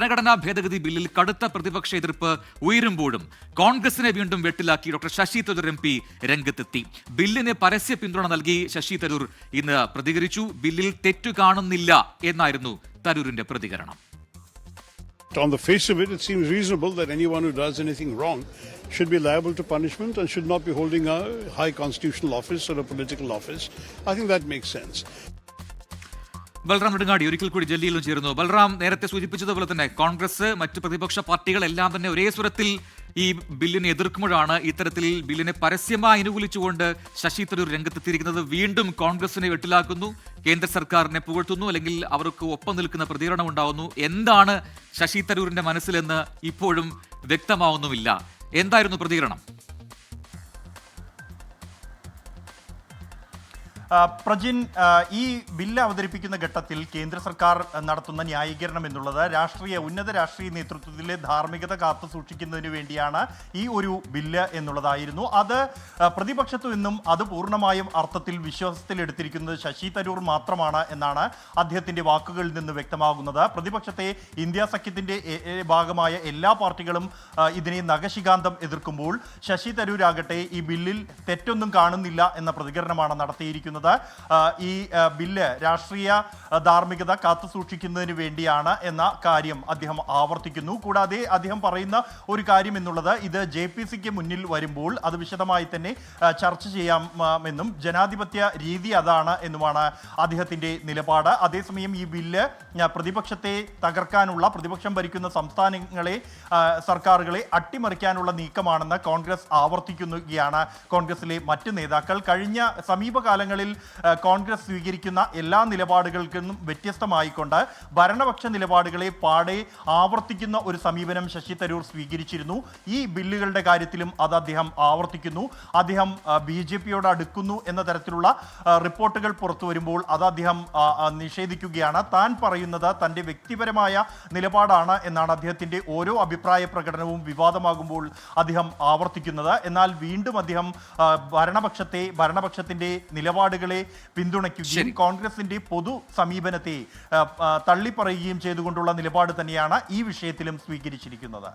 ഭരണഘടനാ ഭേദഗതി ബില്ലിൽ കടുത്ത പ്രതിപക്ഷ എതിർപ്പ് ഉയരുമ്പോഴും കോൺഗ്രസിനെ വീണ്ടും വെട്ടിലാക്കി ഡോക്ടർ ശശി തരൂർ MP രംഗത്തെത്തി. ബില്ലിന് പരസ്യ പിന്തുണ നൽകി ശശി തരൂർ ഇന്ന് പ്രതികരിച്ചു. ബില്ലിൽ തെറ്റു കാണുന്നില്ല എന്നായിരുന്നു തരൂരിന്റെ പ്രതികരണം. On the face of it, it seems reasonable that anyone who does anything wrong should be liable to punishment and should not be holding a high constitutional office or a political office. I think that makes sense. Balram Nedungadi ഒരിക്കൽ കൂടി ജലീലും ചേർന്നു. ബൽറാം, നേരത്തെ സൂചിപ്പിച്ചതുപോലെ തന്നെ കോൺഗ്രസ്, മറ്റ് പ്രതിപക്ഷ പാർട്ടികളെല്ലാം തന്നെ ഒരേ സ്വരത്തിൽ ഈ ബില്ലിനെ എതിർക്കുമ്പോഴാണ് ഇത്തരത്തിൽ ബില്ലിനെ പരസ്യമായി അനുകൂലിച്ചുകൊണ്ട് ശശി തരൂർ രംഗത്തെത്തിയിരിക്കുന്നത്. വീണ്ടും കോൺഗ്രസിനെ വെട്ടിലാക്കുന്നു, കേന്ദ്ര സർക്കാരിനെ പുകഴ്ത്തുന്നു, അല്ലെങ്കിൽ അവർക്ക് ഒപ്പം നിൽക്കുന്ന പ്രതികരണം ഉണ്ടാവുന്നു. എന്താണ് ശശി തരൂരിന്റെ മനസ്സിലെന്ന് ഇപ്പോഴും വ്യക്തമാവുന്നുമില്ല. എന്തായിരുന്നു പ്രതികരണം? പ്രജിൻ, ഈ ബില്ല് അവതരിപ്പിക്കുന്ന ഘട്ടത്തിൽ കേന്ദ്ര സർക്കാർ നടത്തുന്ന ന്യായീകരണം എന്നുള്ളത് ഉന്നത രാഷ്ട്രീയ നേതൃത്വത്തിലെ ധാർമ്മികത കാത്തു സൂക്ഷിക്കുന്നതിന് വേണ്ടിയാണ് ഈ ഒരു ബില്ല് എന്നുള്ളതായിരുന്നു. അത് പ്രതിപക്ഷത്തു നിന്നും അത് പൂർണ്ണമായും അർത്ഥത്തിൽ വിശ്വാസത്തിലെടുത്തിരിക്കുന്നത് ശശി തരൂർ മാത്രമാണ് എന്നാണ് അദ്ദേഹത്തിൻ്റെ വാക്കുകളിൽ നിന്ന് വ്യക്തമാകുന്നത്. പ്രതിപക്ഷത്തെ ഇന്ത്യ സഖ്യത്തിൻ്റെ ഭാഗമായ എല്ലാ പാർട്ടികളും ഇതിനെ നഖശികാന്തം എതിർക്കുമ്പോൾ ശശി തരൂരാകട്ടെ ഈ ബില്ലിൽ തെറ്റൊന്നും കാണുന്നില്ല എന്ന പ്രതികരണമാണ് നടത്തിയിരിക്കുന്നത്. ഈ ബില്ല് രാഷ്ട്രീയ ധാർമ്മികത കാത്തു സൂക്ഷിക്കുന്നതിന് വേണ്ടിയാണ് എന്ന കാര്യം അദ്ദേഹം ആവർത്തിക്കുന്നു. കൂടാതെ അദ്ദേഹം പറയുന്ന ഒരു കാര്യം എന്നുള്ളത് ഇത് JPCക്ക് മുന്നിൽ വരുമ്പോൾ അത് വിശദമായി തന്നെ ചർച്ച ചെയ്യാമെന്നും ജനാധിപത്യ രീതി അതാണ് എന്നുമാണ് അദ്ദേഹത്തിൻ്റെ നിലപാട്. അതേസമയം ഈ ബില്ല് പ്രതിപക്ഷത്തെ തകർക്കാനുള്ള, പ്രതിപക്ഷം ഭരിക്കുന്ന സംസ്ഥാനങ്ങളെ, സർക്കാരുകളെ അട്ടിമറിക്കാനുള്ള നീക്കമാണെന്ന് കോൺഗ്രസ് ആവർത്തിക്കുകയാണ്. കോൺഗ്രസിലെ മറ്റ് നേതാക്കൾ കഴിഞ്ഞ സമീപകാലങ്ങളിൽ കോൺഗ്രസ് സ്വീകരിക്കുന്ന എല്ലാ നിലപാടുകൾക്കും വ്യത്യസ്തമായിക്കൊണ്ട് ഭരണപക്ഷ നിലപാടുകളെ പാടെ ആവർത്തിക്കുന്ന ഒരു സമീപനം ശശി തരൂർ സ്വീകരിച്ചിരുന്നു. ഈ ബില്ലുകളുടെ കാര്യത്തിലും അത് അദ്ദേഹം ആവർത്തിക്കുന്നു. അദ്ദേഹം BJPയോട് അടുക്കുന്നു എന്ന തരത്തിലുള്ള റിപ്പോർട്ടുകൾ പുറത്തു വരുമ്പോൾ അത് അദ്ദേഹം നിഷേധിക്കുകയാണ്. താൻ പറയുന്നത് തൻ്റെ വ്യക്തിപരമായ നിലപാടാണ് എന്നാണ് അദ്ദേഹത്തിൻ്റെ ഓരോ അഭിപ്രായ പ്രകടനവും വിവാദമാകുമ്പോൾ അദ്ദേഹം ആവർത്തിക്കുന്നത്. എന്നാൽ വീണ്ടും അദ്ദേഹം ഭരണപക്ഷത്തിൻ്റെ നിലപാടുകളെ പിന്തുണയ്ക്കുകയും കോൺഗ്രസിന്റെ പൊതു സമീപനത്തെ തള്ളിപ്പറയുകയും ചെയ്തുകൊണ്ടുള്ള നിലപാട് തന്നെയാണ് ഈ വിഷയത്തിലും സ്വീകരിച്ചിരിക്കുന്നത്.